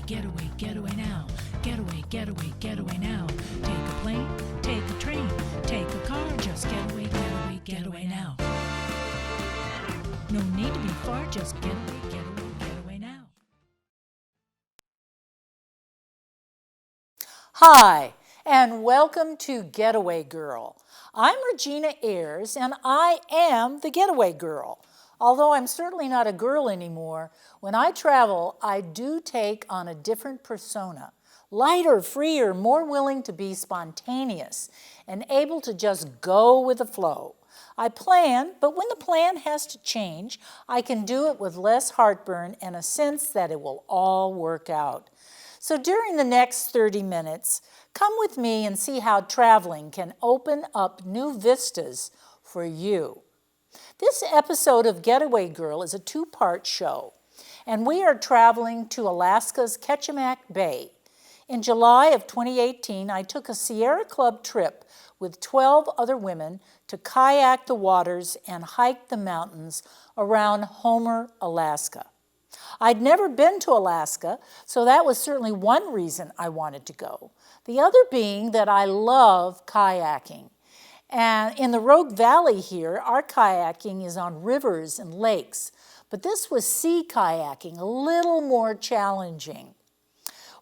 getaway, getaway now. Getaway, getaway, getaway now. Take a plane, take a train, take a car, just getaway, getaway, getaway now. No need to be far, just getaway, getaway, getaway now. Hi, and welcome to Getaway Girl. I'm Regina Ayars, and I am the Getaway Girl. Although I'm certainly not a girl anymore, when I travel, I do take on a different persona. Lighter, freer, more willing to be spontaneous, and able to just go with the flow. I plan, but when the plan has to change, I can do it with less heartburn and a sense that it will all work out. So during the next 30 minutes, come with me and see how traveling can open up new vistas for you. This episode of Getaway Girl is a two-part show, and we are traveling to Alaska's Kachemak Bay. In July of 2018, I took a Sierra Club trip with 12 other women to kayak the waters and hike the mountains around Homer, Alaska. I'd never been to Alaska, so that was certainly one reason I wanted to go. The other being that I love kayaking. And in the Rogue Valley here, our kayaking is on rivers and lakes, but this was sea kayaking, a little more challenging.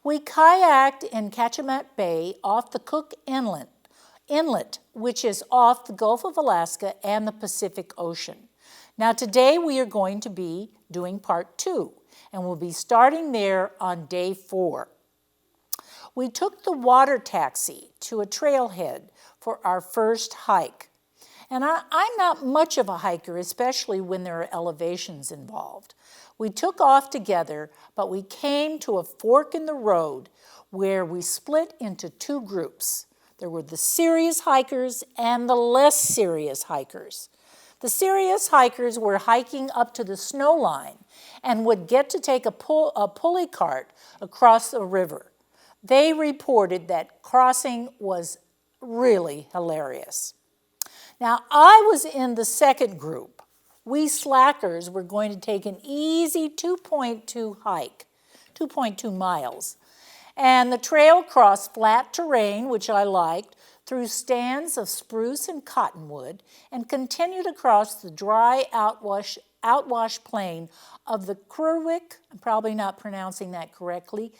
We kayaked in Kachemak Bay off the Cook Inlet, which is off the Gulf of Alaska and the Pacific Ocean. Now today we are going to be doing part 2, and we'll be starting there on day 4. We took the water taxi to a trailhead for our first hike. And I'm not much of a hiker, especially when there are elevations involved. We took off together, but we came to a fork in the road where we split into two groups. There were the serious hikers and the less serious hikers. The serious hikers were hiking up to the snow line and would get to take a pulley cart across the river. They reported that crossing was really hilarious. Now, I was in the second group. We slackers were going to take an easy 2.2 miles. And the trail crossed flat terrain, which I liked, through stands of spruce and cottonwood, and continued across the dry outwash plain of the Kurwick, I'm probably not pronouncing that correctly,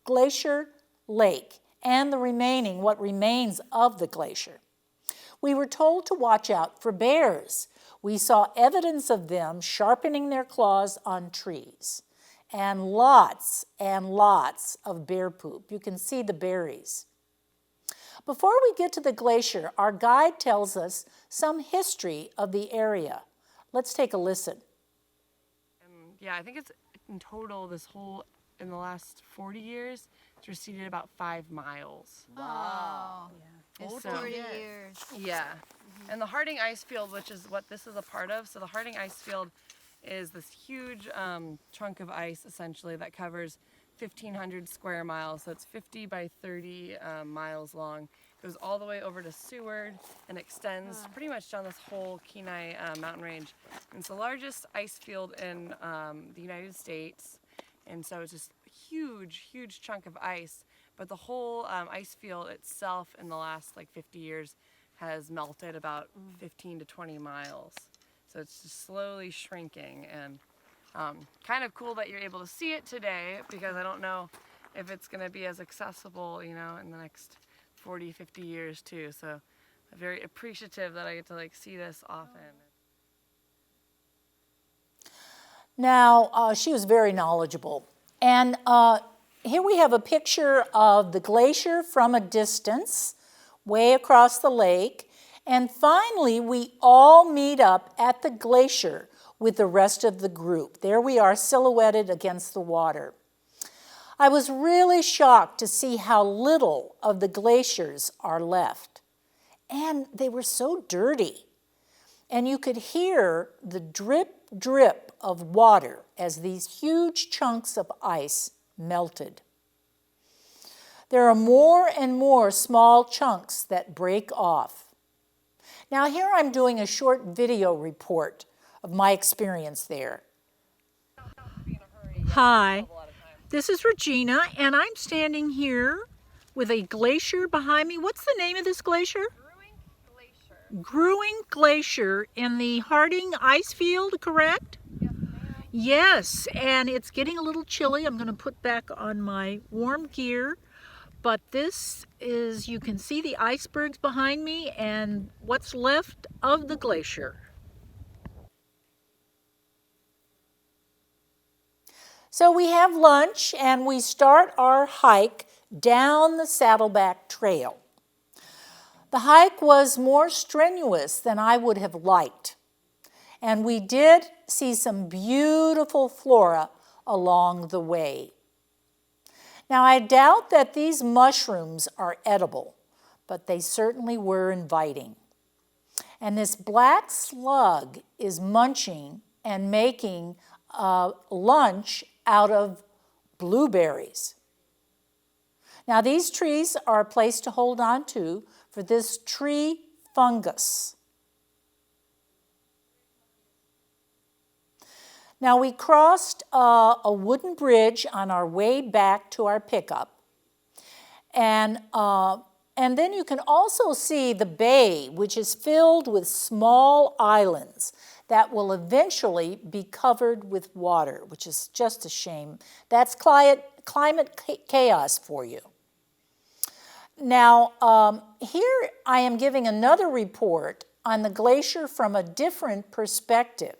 Glacier Lake, and what remains of the glacier. We were told to watch out for bears. We saw evidence of them sharpening their claws on trees, and lots of bear poop. You can see the berries. Before we get to the glacier, our guide tells us some history of the area. Let's take a listen. I think it's in total in the last 40 years, it's receded about 5 miles. Wow. Yeah. 40 years. Yeah. Mm-hmm. And the Harding Ice Field, which is what this is a part of, so the Harding Ice Field is this huge chunk of ice, essentially, that covers 1,500 square miles. So it's 50 by 30 miles long. Goes all the way over to Seward and extends pretty much down this whole Kenai mountain range. And it's the largest ice field in the United States. And so it's just a huge chunk of ice. But the whole ice field itself in the last 50 years has melted about 15 to 20 miles. So it's just slowly shrinking, and kind of cool that you're able to see it today, because I don't know if it's going to be as accessible, in the next 40, 50 years too. So I'm very appreciative that I get to see this often. Now, she was very knowledgeable. And here we have a picture of the glacier from a distance, way across the lake. And finally, we all meet up at the glacier with the rest of the group. There we are, silhouetted against the water. I was really shocked to see how little of the glaciers are left. And they were so dirty. And you could hear the drip of water as these huge chunks of ice melted. There are more and more small chunks that break off. Now here I'm doing a short video report of my experience there. Hi. This is Regina, and I'm standing here with a glacier behind me. What's the name of this glacier? Grewing Glacier in the Harding ice field, correct? Yes, and it's getting a little chilly. I'm going to put back on my warm gear. But this is, you can see the icebergs behind me and what's left of the glacier. So we have lunch and we start our hike down the Saddleback Trail. The hike was more strenuous than I would have liked. And we did see some beautiful flora along the way. Now, I doubt that these mushrooms are edible, but they certainly were inviting. And this black slug is munching and making lunch out of blueberries. Now, these trees are a place to hold on to for this tree fungus. Now, we crossed a wooden bridge on our way back to our pickup. And then you can also see the bay, which is filled with small islands that will eventually be covered with water, which is just a shame. That's climate chaos for you. Now, here I am giving another report on the glacier from a different perspective.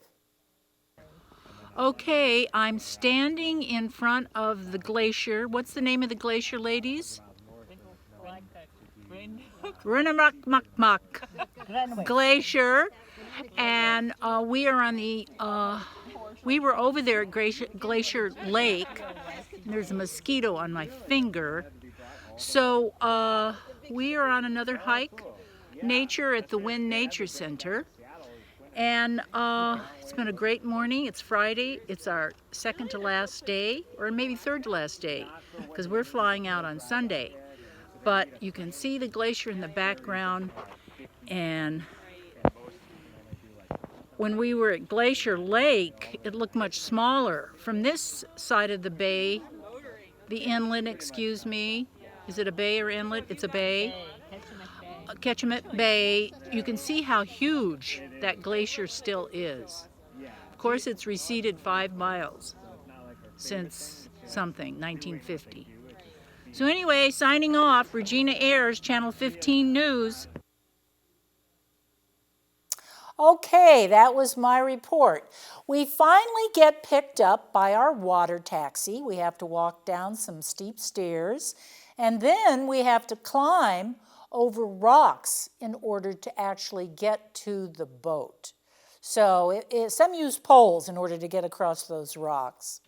Okay, I'm standing in front of the glacier. What's the name of the glacier, ladies? Kachemak Glacier. And we are on the, we were over there at Glacier Lake. There's a mosquito on my finger. So we are on another hike, nature at the Wynn Nature Center. And it's been a great morning. It's Friday. It's our second to last day, or maybe third to last day, because we're flying out on Sunday. But you can see the glacier in the background. And when we were at Glacier Lake, it looked much smaller. From this side of the bay, the inlet, excuse me, is it a bay or inlet? It's a bay. Kachemak Bay, you can see how huge that glacier still is. Of course, it's receded 5 miles since something, 1950. So anyway, signing off, Regina Ayars, Channel 15 News. Okay, that was my report. We finally get picked up by our water taxi. We have to walk down some steep stairs, and then we have to climb over rocks in order to actually get to the boat. So some use poles in order to get across those rocks.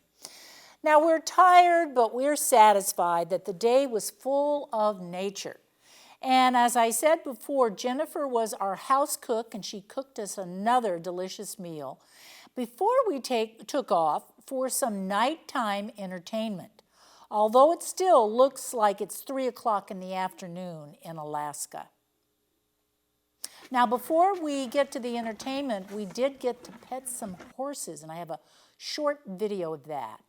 Now we're tired, but we're satisfied that the day was full of nature. And as I said before, Jennifer was our house cook and she cooked us another delicious meal before we took off for some nighttime entertainment. Although it still looks like it's 3 o'clock in the afternoon in Alaska. Now, before we get to the entertainment, we did get to pet some horses, and I have a short video of that.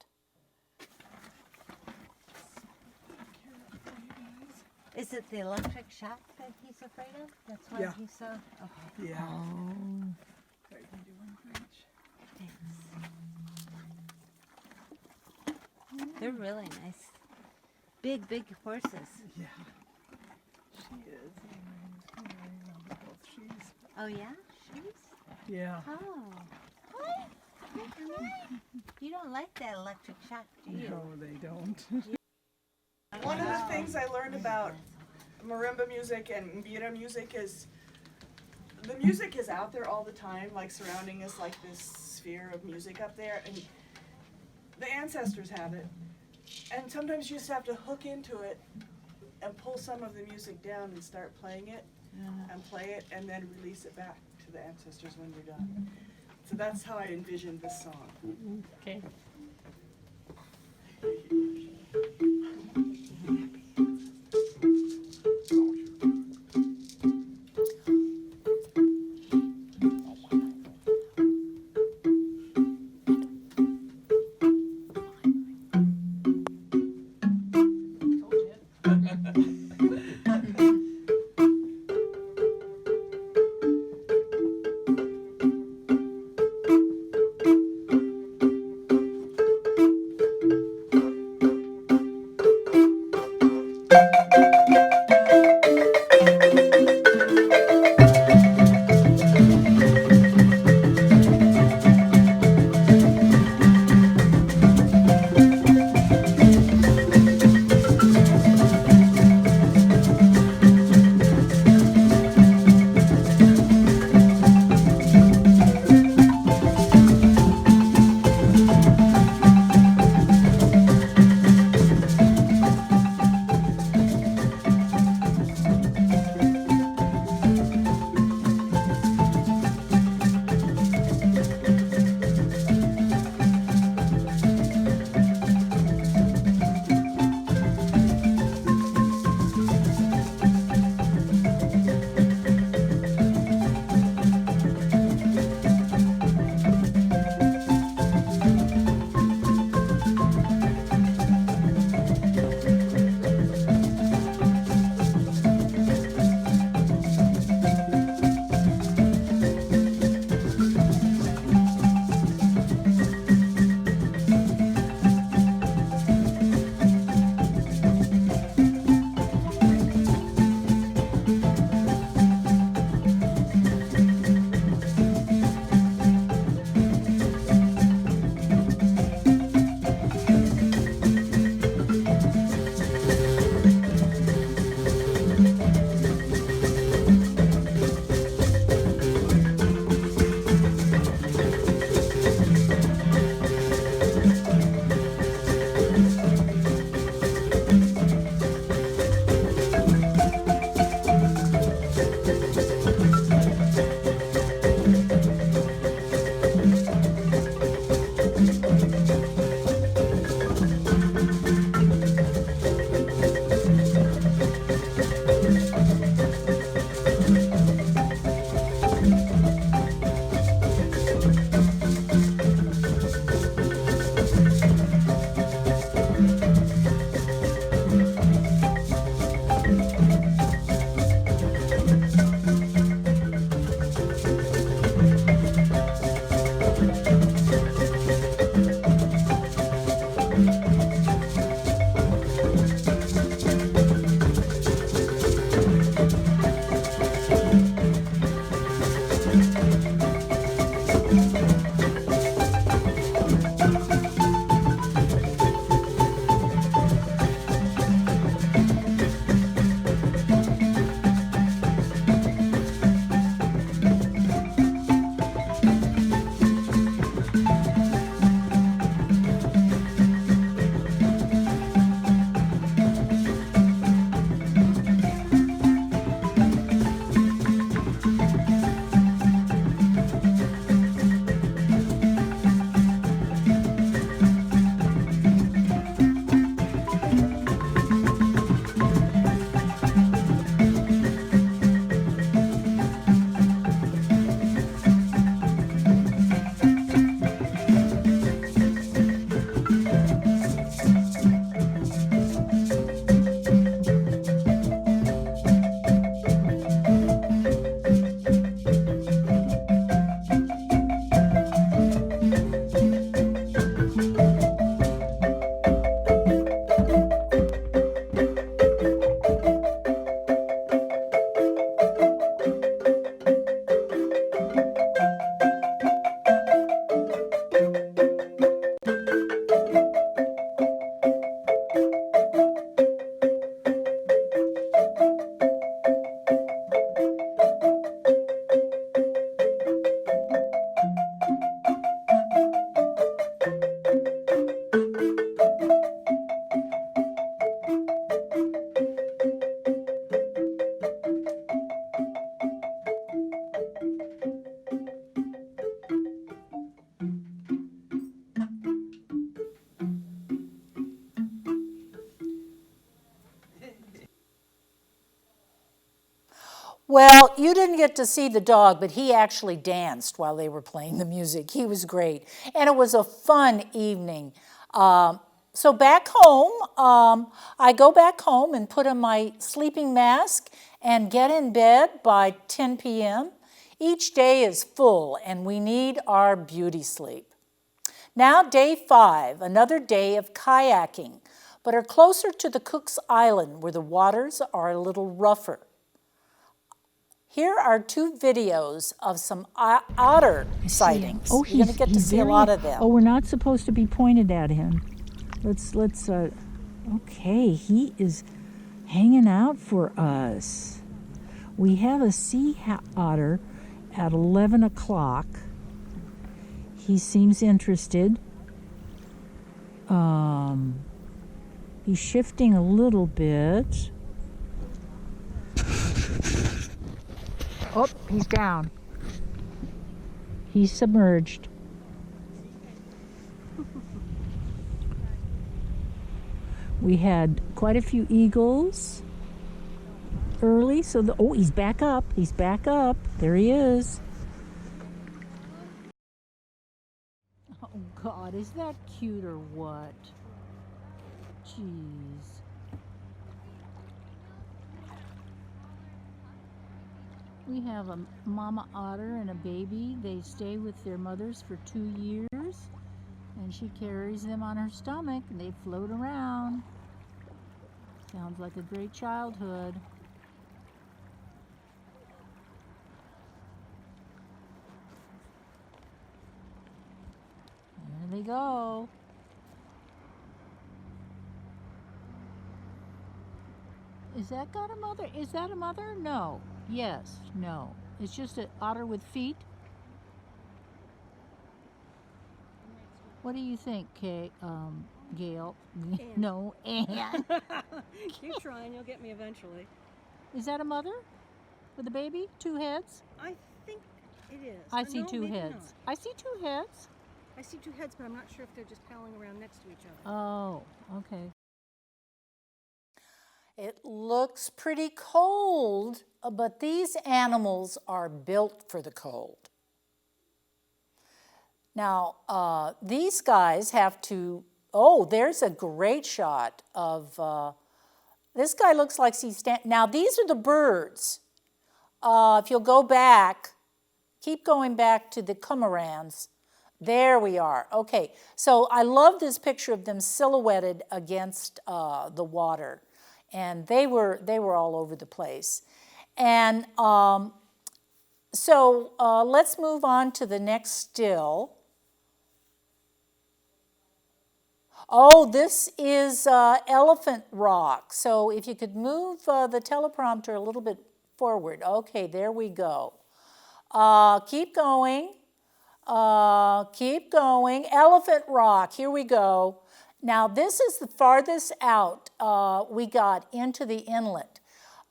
Is it the electric shock that he's afraid of? That's why he's so... Okay. Yeah. Oh. They're really nice. Big horses. Yeah. She is. She's. Oh, yeah? She's? Yeah. Oh. What? You don't like that electric shock, do you? No, they don't. One of the things I learned about marimba music and mbira music is the music is out there all the time, like surrounding us like this sphere of music up there, and the ancestors have it. And sometimes you just have to hook into it and pull some of the music down and start playing it and play it and then release it back to the ancestors when you're done. So that's how I envisioned this song. Okay. Well, you didn't get to see the dog, but he actually danced while they were playing the music. He was great. And it was a fun evening. So back home, I go back home and put on my sleeping mask and get in bed by 10 p.m. Each day is full, and we need our beauty sleep. Now day 5, another day of kayaking, but are closer to the Cook's Island where the waters are a little rougher. Here are 2 videos of some otter sightings. Oh, You're going to get to see a lot of them. Oh, we're not supposed to be pointed at him. Okay, he is hanging out for us. We have a sea otter at 11 o'clock. He seems interested. He's shifting a little bit. Oh, he's down. He's submerged. We had quite a few eagles early, so he's back up. He's back up. There he is. Oh God, is that cute or what? Jeez. We have a mama otter and a baby. They stay with their mothers for 2 years, and she carries them on her stomach, and they float around. Sounds like a great childhood. There they go. Is that got a mother? Is that a mother? No. Yes. No. It's just an otter with feet. What do you think, Gail? No, Anne. Keep trying, you'll get me eventually. Is that a mother with a baby? 2 heads? I think it is. I see No, 2 maybe heads. not. I see 2 heads. I see 2 heads, but I'm not sure if they're just palling around next to each other. Oh, okay. It looks pretty cold, but these animals are built for the cold. Now, these guys have to, there's a great shot of, this guy looks like he's standing. Now, these are the birds. If you'll go back, keep going back to the cormorants. There we are. Okay, so I love this picture of them silhouetted against the water. And they were all over the place. And so let's move on to the next still. Oh, this is Elephant Rock. So if you could move the teleprompter a little bit forward. Okay, there we go. Keep going. Keep going. Elephant Rock, here we go. Now, this is the farthest out we got into the inlet,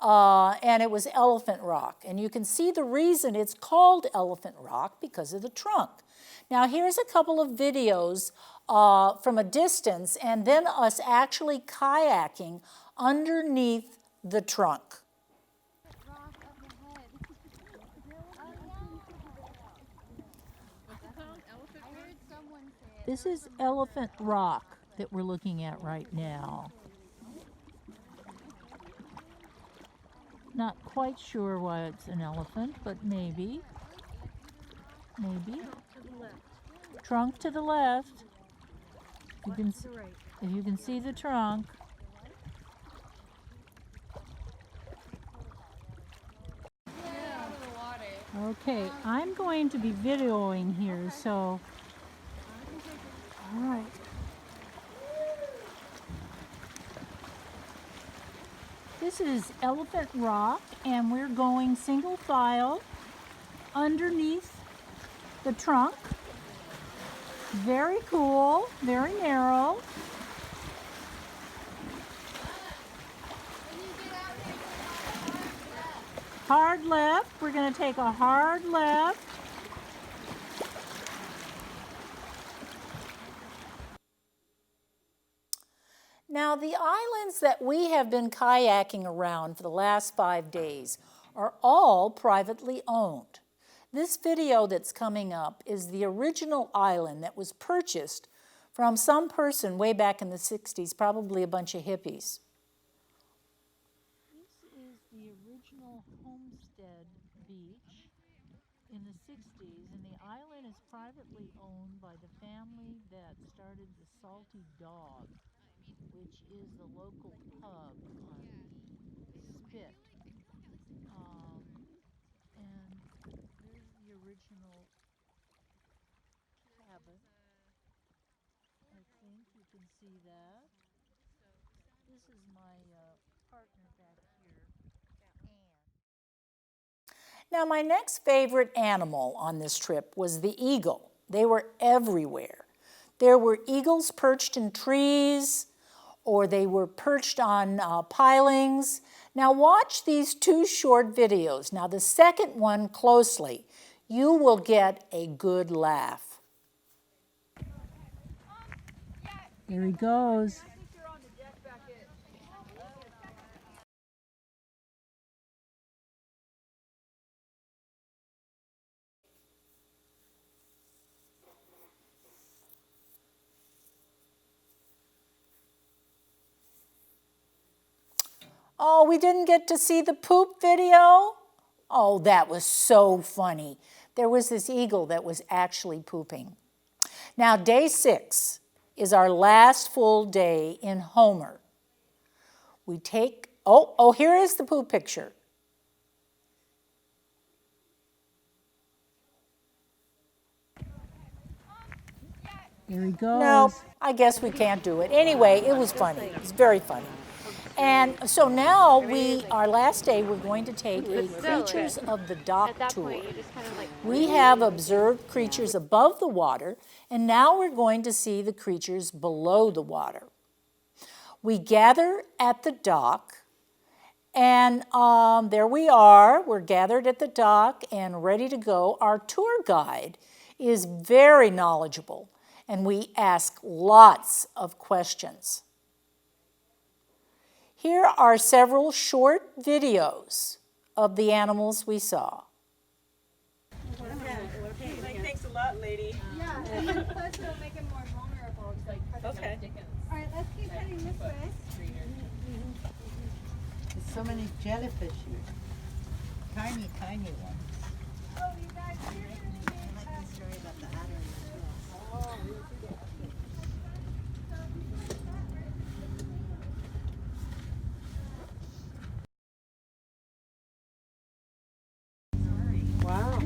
and it was Elephant Rock. And you can see the reason it's called Elephant Rock because of the trunk. Now, here's a couple of videos from a distance, and then us actually kayaking underneath the trunk. This is Elephant Rock that we're looking at right now. Not quite sure why it's an elephant, but maybe. Maybe. Trunk to the left. You can, if you can see the trunk. Okay, I'm going to be videoing here, so. All right. This is Elephant Rock, and we're going single file underneath the trunk. Very cool, very narrow. Hard left. We're going to take a hard left. Now, the islands that we have been kayaking around for the last 5 days are all privately owned. This video that's coming up is the original island that was purchased from some person way back in the 60s, probably a bunch of hippies. This is the original homestead beach in the 60s, and the island is privately owned by the family that started the Salty Dog, which is the local pub on the Spit. And there's the original cabin. I think you can see that. This is my partner back here, Anne. Now, my next favorite animal on this trip was the eagle. They were everywhere. There were eagles perched in trees, or they were perched on pilings. Now watch these two short videos. Now the second one closely. You will get a good laugh. There he goes. Oh, we didn't get to see the poop video? Oh, that was so funny. There was this eagle that was actually pooping. Now, day 6 is our last full day in Homer. We take, here is the poop picture. Here he goes. No, I guess we can't do it. Anyway, it was funny. It was very funny. And so now our last day, we're going to take a Creatures of the Dock tour. We have observed creatures above the water, and now we're going to see the creatures below the water. We gather at the dock, and there we are. We're gathered at the dock and ready to go. Our tour guide is very knowledgeable, and we ask lots of questions. Here are several short videos of the animals we saw. Thanks a lot, lady. Yeah, and then plus it'll make them more vulnerable. Okay. All right, let's keep heading this way. There's so many jellyfish here. Tiny, tiny ones. Oh, you guys, here's I like the story about the otter as well. Wow.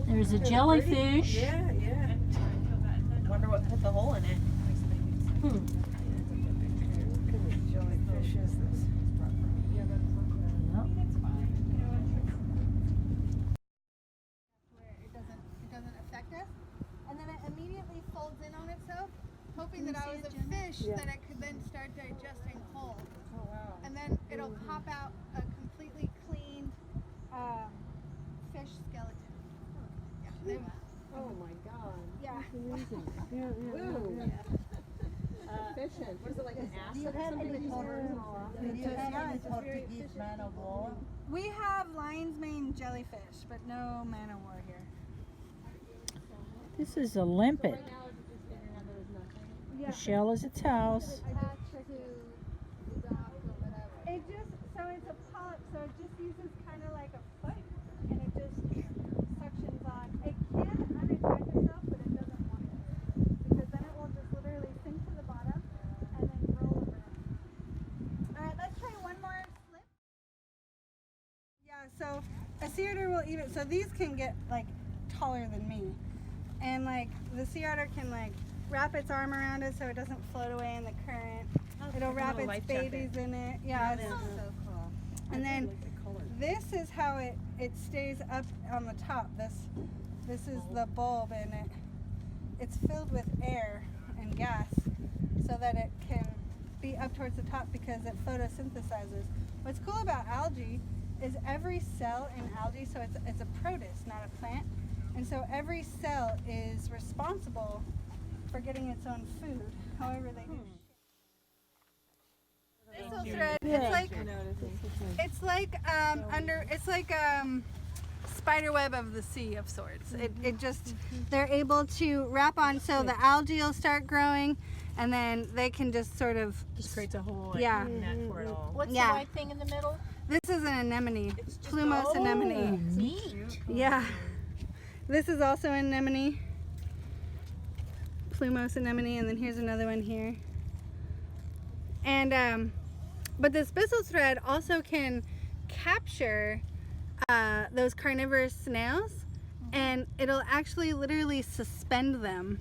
There's a jellyfish. Yeah. Wonder what put the hole in it. What kind of jellyfish is this? where it doesn't affect us. And then it immediately folds in on itself, hoping that I was a fish that it could then start digesting whole. Oh, wow. And then it'll pop out a completely clean fish skeleton. Yeah. Oh my God. Yeah. Efficient. What is it, like an Do you acid or have something? any Portuguese man of war? We have lion's mane jellyfish, but no man o' war here. This is a limpet. Yeah. The shell is its house. It just, so it's a polyp, so it just uses kind of like a foot, and it just suctions on. It can unattach itself, but it doesn't want to, because then it will just literally sink to the bottom and then roll over. Alright, let's try one more slip. Yeah, so a sea otter will eat it. So these can get like taller than me. And like the sea otter can like wrap its arm around it so it doesn't float away in the current. It'll wrap its babies in it. Yeah, it's So cool. and then this is how it stays up on the top. This is the bulb, and it's filled with air and gas so that it can be up towards the top because it photosynthesizes. What's cool about algae is every cell in algae, so it's a protist, not a plant, and so every cell is responsible for getting its own food, however they do. This will spissel thread. It's like spider web of the sea of sorts. It just they're able to wrap on, so the algae will start growing, and then they can just sort of creates a whole net for it all. What's the white thing in the middle? This is an anemone, plumose anemone. Neat. Yeah. This is also an anemone, plumose anemone, and then here's another one here. And but the spissel thread also can capture those carnivorous snails, and it'll actually literally suspend them,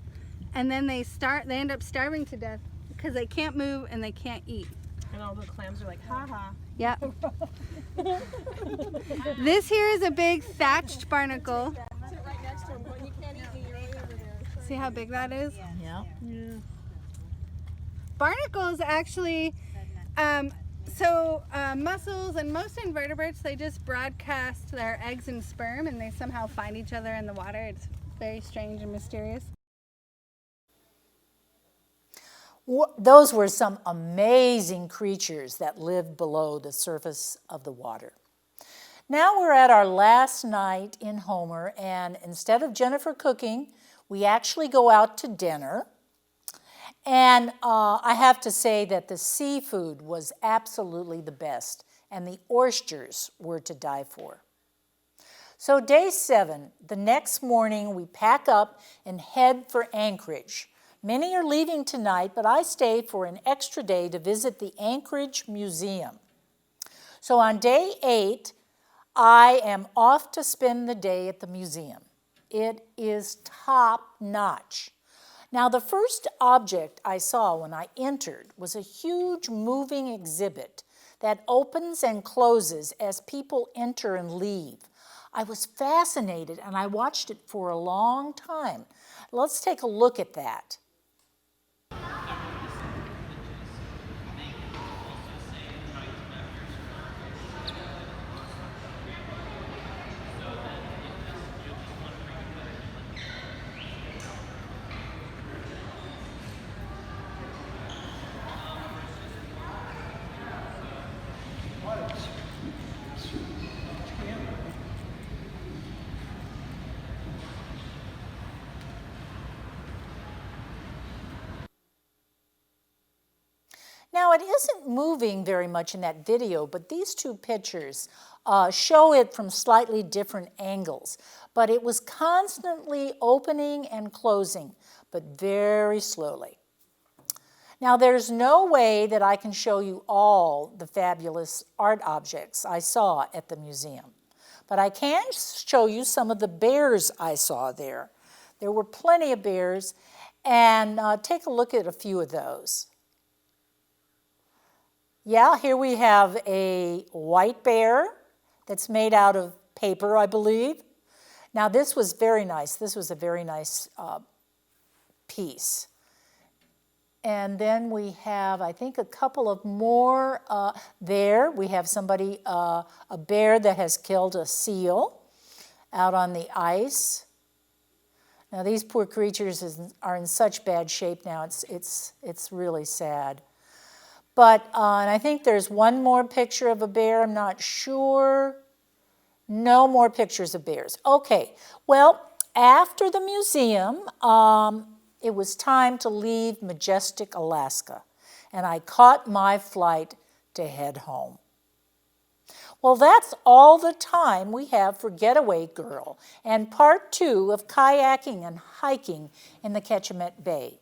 and then they end up starving to death because they can't move and they can't eat. And all the clams are like, ha ha. Yep. This here is a big thatched barnacle. See how big that is? Yeah. Barnacles actually, mussels and most invertebrates, they just broadcast their eggs and sperm, and they somehow find each other in the water. It's very strange and mysterious. Those were some amazing creatures that lived below the surface of the water. Now we're at our last night in Homer, and instead of Jennifer cooking, we actually go out to dinner. And I have to say that the seafood was absolutely the best, and the oysters were to die for. So day 7, the next morning we pack up and head for Anchorage. Many are leaving tonight, but I stay for an extra day to visit the Anchorage Museum. So on day 8, I am off to spend the day at the museum. It is top-notch. Now, the first object I saw when I entered was a huge moving exhibit that opens and closes as people enter and leave. I was fascinated, and I watched it for a long time. Let's take a look at that. Now, it isn't moving very much in that video, but these two pictures show it from slightly different angles. But it was constantly opening and closing, but very slowly. Now, there's no way that I can show you all the fabulous art objects I saw at the museum, but I can show you some of the bears I saw there. There were plenty of bears, and take a look at a few of those. Yeah, here we have a white bear that's made out of paper, I believe. Now, this was very nice. This was a very nice piece. And then we have, I think, a couple of more there. We have somebody, a bear that has killed a seal out on the ice. Now, these poor creatures are in such bad shape now. It's really sad. But, and I think there's one more picture of a bear. I'm not sure. No more pictures of bears. Okay, well, after the museum, it was time to leave majestic Alaska, and I caught my flight to head home. Well, that's all the time we have for Getaway Girl and part 2 of kayaking and hiking in the Kachemak Bay.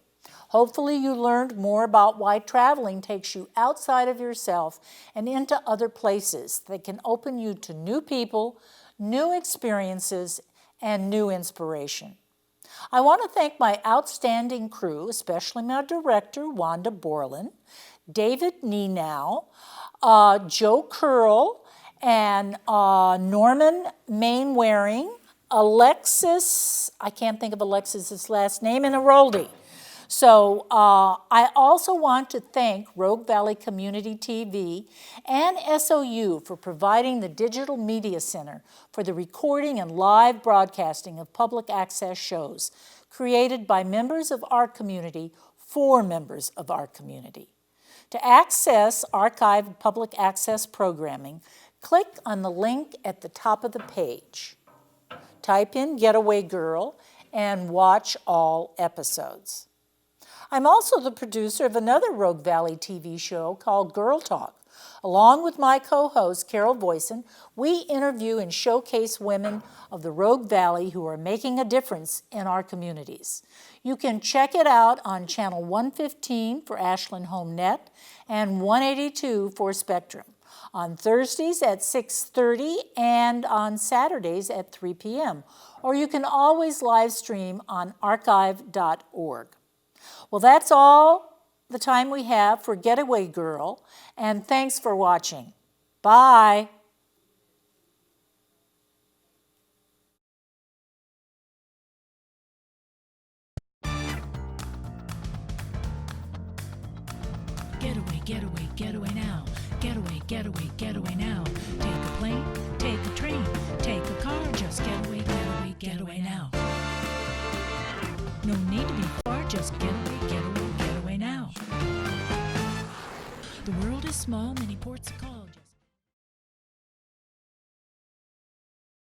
Hopefully you learned more about why traveling takes you outside of yourself and into other places that can open you to new people, new experiences, and new inspiration. I want to thank my outstanding crew, especially my director, Wanda Borland, David Nenow, Joe Curl, and Norman Mainwaring, Alexis, I can't think of Alexis's last name, and Aroldi. So I also want to thank Rogue Valley Community TV and SOU for providing the Digital Media Center for the recording and live broadcasting of public access shows created by members of our community for members of our community. To access archived public access programming, click on the link at the top of the page. Type in Getaway Girl and watch all episodes. I'm also the producer of another Rogue Valley TV show called Girl Talk. Along with my co-host, Carol Boyson, we interview and showcase women of the Rogue Valley who are making a difference in our communities. You can check it out on channel 115 for Ashland Home Net and 182 for Spectrum, on Thursdays at 6:30 and on Saturdays at 3 p.m. Or you can always live stream on archive.org. Well, that's all the time we have for Getaway Girl, and thanks for watching. Bye. Getaway, getaway, getaway now. Getaway, getaway, getaway now. Take a plane, take a train, take a car, just getaway, getaway, getaway now. No need to be far, just getaway, getaway, getaway now. The world is small, many ports to call.